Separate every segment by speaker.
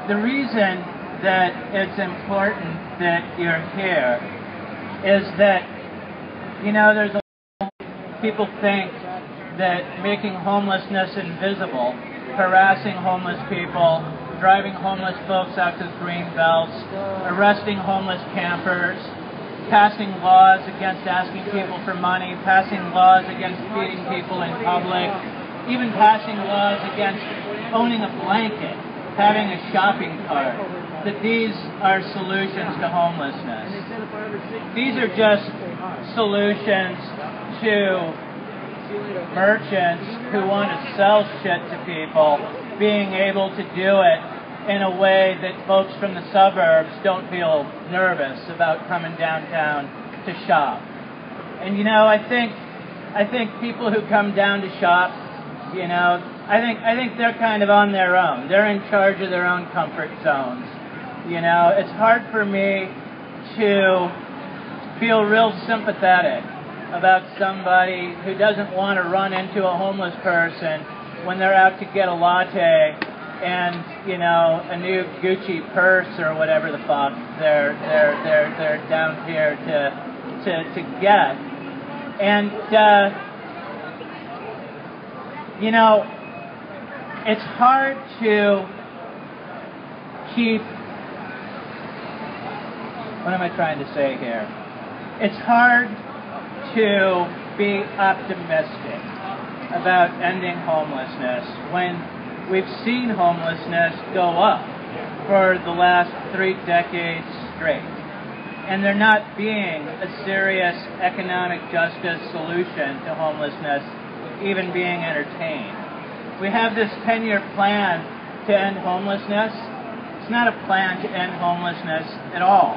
Speaker 1: the reason that it's important that you're here is that, you know, there's a lot of people think that making homelessness invisible, harassing homeless people, driving homeless folks out to the green belts, arresting homeless campers, passing laws against asking people for money, passing laws against feeding people in public, even passing laws against owning a blanket, having a shopping cart, that these are solutions to homelessness. These are just solutions to merchants who want to sell shit to people being able to do it in a way that folks from the suburbs don't feel nervous about coming downtown to shop. And you know, I think people who come down to shop, you know, I think they're kind of on their own. They're in charge of their own comfort zones. You know, it's hard for me to feel real sympathetic about somebody who doesn't want to run into a homeless person when they're out to get a latte and, you know, a new Gucci purse or whatever the fuck they're down here to get. And you know, it's hard to keep, what am I trying to say here? It's hard to be optimistic about ending homelessness when we've seen homelessness go up for the last 3 decades straight, and there not being a serious economic justice solution to homelessness even being entertained. We have this 10-year plan to end homelessness. It's not a plan to end homelessness at all.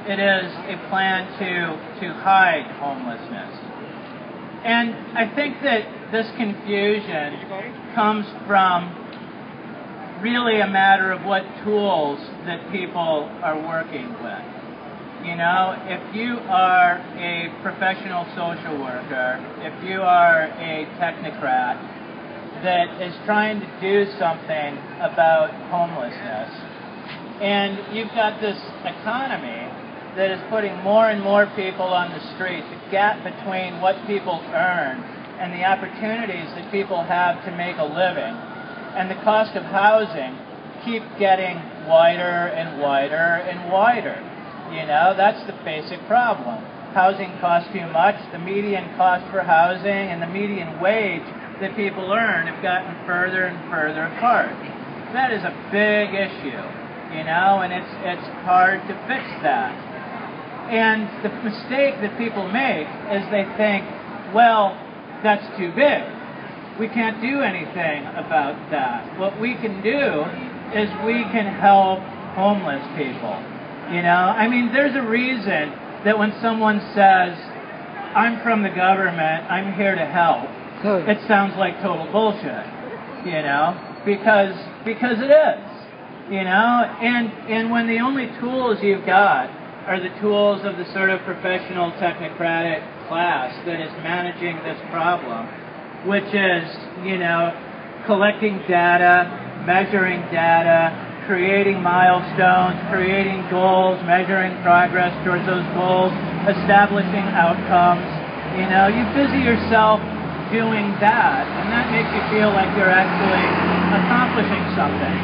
Speaker 1: It is a plan to hide homelessness. And I think that this confusion comes from really a matter of what tools that people are working with. You know, if you are a professional social worker, if you are a technocrat that is trying to do something about homelessness, and you've got this economy that is putting more and more people on the street, the gap between what people earn and the opportunities that people have to make a living, and the cost of housing keep getting wider and wider and wider. You know, that's the basic problem. Housing costs too much. The median cost for housing and the median wage that people earn have gotten further and further apart. That is a big issue, you know, and it's hard to fix that. And the mistake that people make is they think, well, that's too big. We can't do anything about that. What we can do is we can help homeless people. You know, I mean, there's a reason that when someone says, I'm from the government, I'm here to help, it sounds like total bullshit, you know, because it is, you know, and when the only tools you've got are the tools of the sort of professional technocratic class that is managing this problem, which is, you know, collecting data, measuring data, creating milestones, creating goals, measuring progress towards those goals, establishing outcomes. You know, you busy yourself doing that, and that makes you feel like you're actually accomplishing something.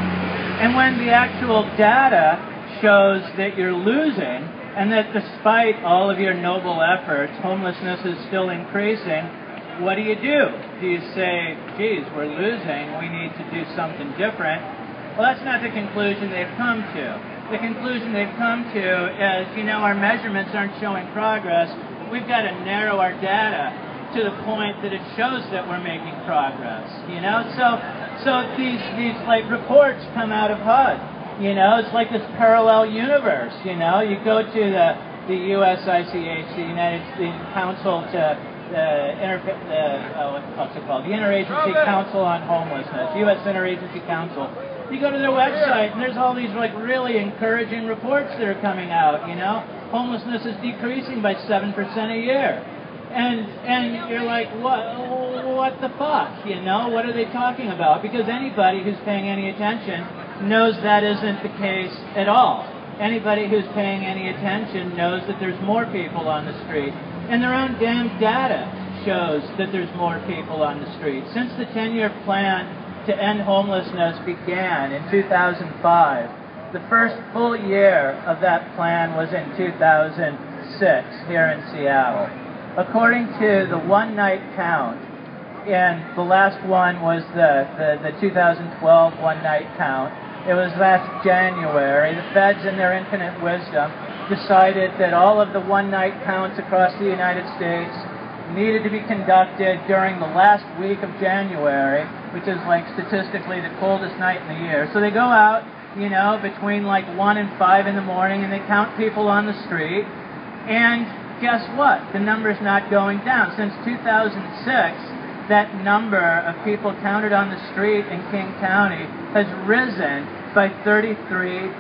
Speaker 1: And when the actual data shows that you're losing, and that despite all of your noble efforts, homelessness is still increasing, what do? Do you say, geez, we're losing, we need to do something different? Well, that's not the conclusion they've come to. The conclusion they've come to is, you know, our measurements aren't showing progress. We've got to narrow our data to the point that it shows that we're making progress. You know, so these like reports come out of HUD. You know, it's like this parallel universe. You know, you go to the USICH, the United States Council to what's it called? The Interagency Council on Homelessness, U.S. Interagency Council. You go to their website, and there's all these like really encouraging reports that are coming out. You know, homelessness is decreasing by 7% a year, and you're like, what the fuck? You know, what are they talking about? Because anybody who's paying any attention knows that isn't the case at all. Anybody who's paying any attention knows that there's more people on the street. And their own damn data shows that there's more people on the street. Since the 10-year plan to end homelessness began in 2005, the first full year of that plan was in 2006 here in Seattle. According to the one-night count, and the last one was the 2012 one-night count, it was last January, the feds in their infinite wisdom decided that all of the one-night counts across the United States needed to be conducted during the last week of January, which is like statistically the coldest night in the year. So they go out, you know, between like 1 and 5 in the morning and they count people on the street. And guess what? The number's not going down. Since 2006, that number of people counted on the street in King County has risen by 33%.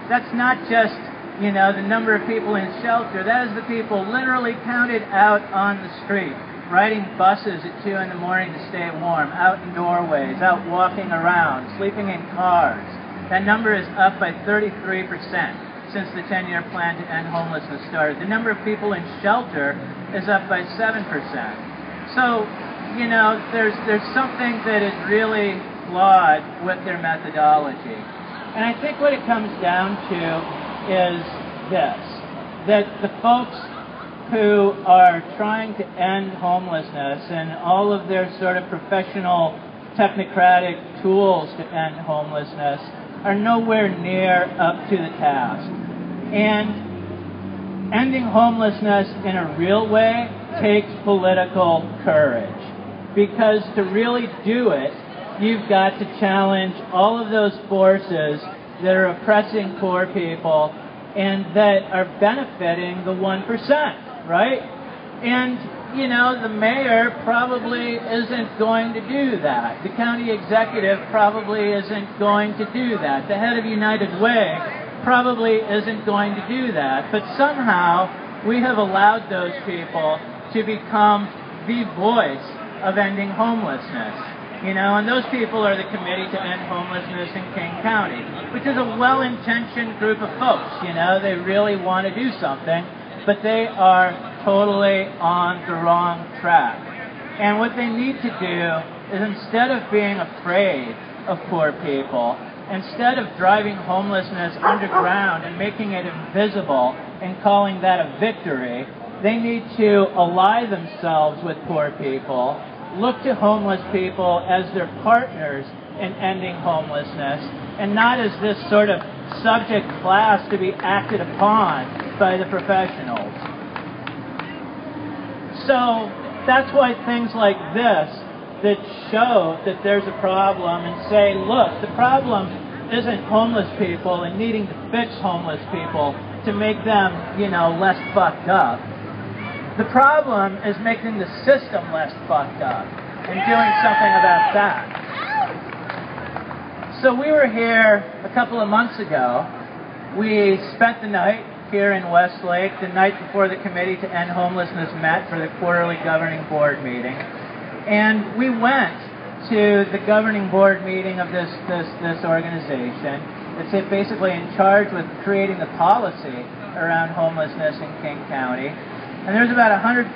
Speaker 1: That's not just, you know, the number of people in shelter. That is the people literally counted out on the street, riding buses at 2 in the morning to stay warm, out in doorways, out walking around, sleeping in cars. That number is up by 33% since the 10-year plan to end homelessness started. The number of people in shelter is up by 7%. So, you know, there's something that is really flawed with their methodology. And I think what it comes down to is this, that the folks who are trying to end homelessness and all of their sort of professional technocratic tools to end homelessness are nowhere near up to the task. And ending homelessness in a real way takes political courage. Because to really do it, you've got to challenge all of those forces that are oppressing poor people and that are benefiting the 1%, right? And, you know, the mayor probably isn't going to do that. The county executive probably isn't going to do that. The head of United Way probably isn't going to do that. But somehow we have allowed those people to become the voice of ending homelessness. You know, and those people are the Committee to End Homelessness in King County, which is a well-intentioned group of folks. You know, they really want to do something, but they are totally on the wrong track. And what they need to do is, instead of being afraid of poor people, instead of driving homelessness underground and making it invisible and calling that a victory, they need to ally themselves with poor people, look to homeless people as their partners in ending homelessness, and not as this sort of subject class to be acted upon by the professionals. So that's why things like this that show that there's a problem and say, look, the problem isn't homeless people and needing to fix homeless people to make them, you know, less fucked up. The problem is making the system less fucked up and doing something about that. So we were here a couple of months ago. We spent the night here in Westlake, the night before the Committee to End Homelessness met for the quarterly governing board meeting. And we went to the governing board meeting of this organization. It's basically in charge with creating the policy around homelessness in King County. And there's about 150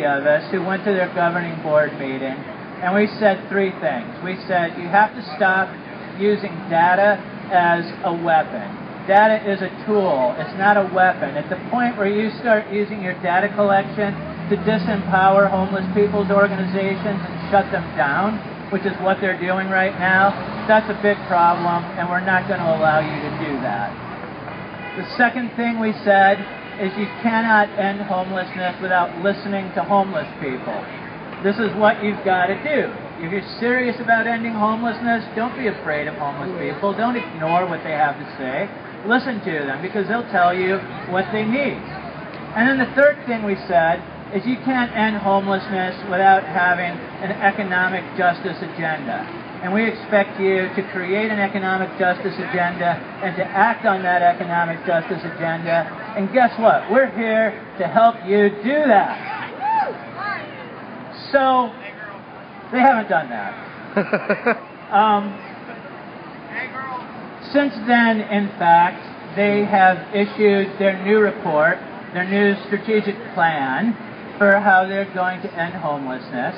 Speaker 1: of us who went to their governing board meeting, and we said 3 things. We said, you have to stop using data as a weapon. Data is a tool. It's not a weapon. At the point where you start using your data collection to disempower homeless people's organizations and shut them down, which is what they're doing right now, that's a big problem, and we're not going to allow you to do that. The second thing we said is you cannot end homelessness without listening to homeless people. This is what you've got to do. If you're serious about ending homelessness, don't be afraid of homeless people. Don't ignore what they have to say. Listen to them, because they'll tell you what they need. And then the third thing we said is you can't end homelessness without having an economic justice agenda. And we expect you to create an economic justice agenda and to act on that economic justice agenda. And guess what? We're here to help you do that. So, they haven't done that. Since then, in fact, they have issued their new report, their new strategic plan for how they're going to end homelessness.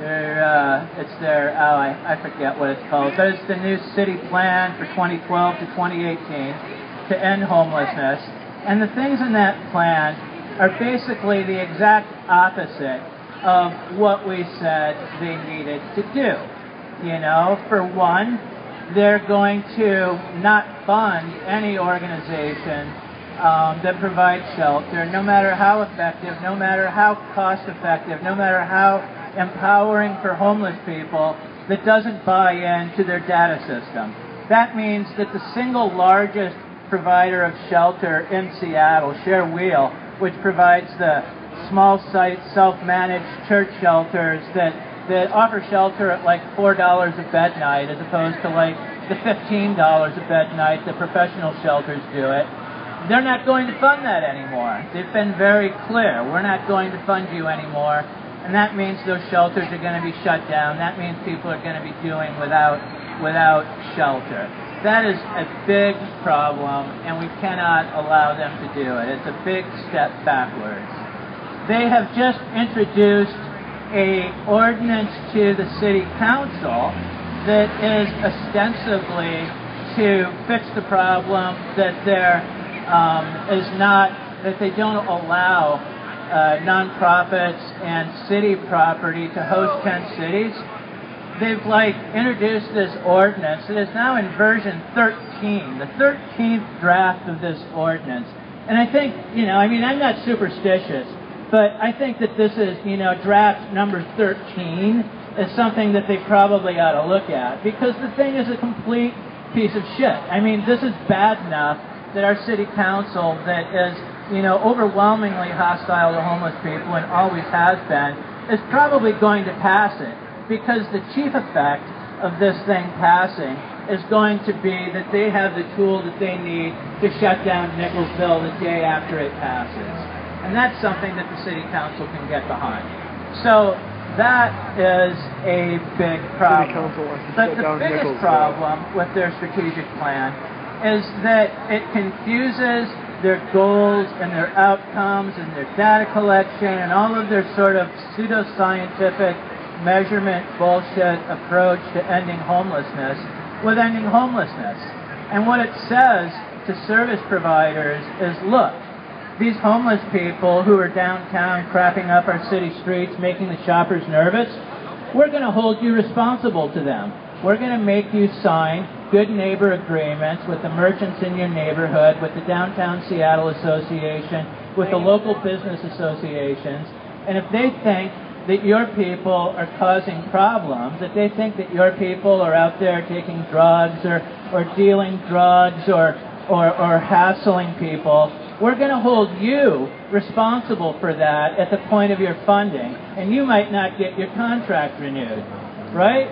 Speaker 1: I forget what it's called, but it's the new city plan for 2012 to 2018 to end homelessness. And the things in that plan are basically the exact opposite of what we said they needed to do. You know, for one, they're going to not fund any organization that provides shelter, no matter how effective, no matter how cost effective, no matter how empowering for homeless people, that doesn't buy into their data system. That means that the single largest provider of shelter in Seattle, Share Wheel, which provides the small site, self-managed church shelters that offer shelter at like $4 a bed night as opposed to like the $15 a bed night the professional shelters do it. They're not going to fund that anymore. They've been very clear. We're not going to fund you anymore. And that means those shelters are going to be shut down. That means people are going to be doing without shelter. That is a big problem, and we cannot allow them to do it. It's a big step backwards. They have just introduced an ordinance to the city council that is ostensibly to fix the problem that that they don't allow nonprofits and city property to host tent cities. They've introduced this ordinance. It is now in version 13, the 13th draft of this ordinance. And I think, I'm not superstitious, but I think that this is, draft number 13 is something that they probably ought to look at, because the thing is a complete piece of shit. This is bad enough that our city council that is, overwhelmingly hostile to homeless people and always has been, is probably going to pass it, because the chief effect of this thing passing is going to be that they have the tool that they need to shut down Nicholsville the day after it passes. And that's something that the city council can get behind. So that is a big problem. But the biggest problem with their strategic plan is that it confuses their goals and their outcomes and their data collection and all of their sort of pseudoscientific measurement bullshit approach to ending homelessness with ending homelessness. And what it says to service providers is, look, these homeless people who are downtown crapping up our city streets, making the shoppers nervous, we're going to hold you responsible to them. We're going to make you sign good neighbor agreements with the merchants in your neighborhood, with the Downtown Seattle Association, with the local business associations. And if they think that your people are causing problems, that they think that your people are out there taking drugs or dealing drugs or hassling people, we're going to hold you responsible for that at the point of your funding, and you might not get your contract renewed, right?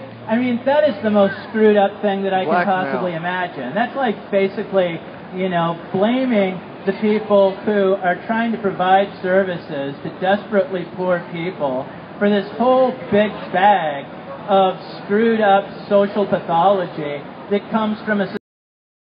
Speaker 1: That is the most screwed up thing that I can possibly imagine. That's like basically, blaming the people who are trying to provide services to desperately poor people for this whole big bag of screwed up social pathology that comes from a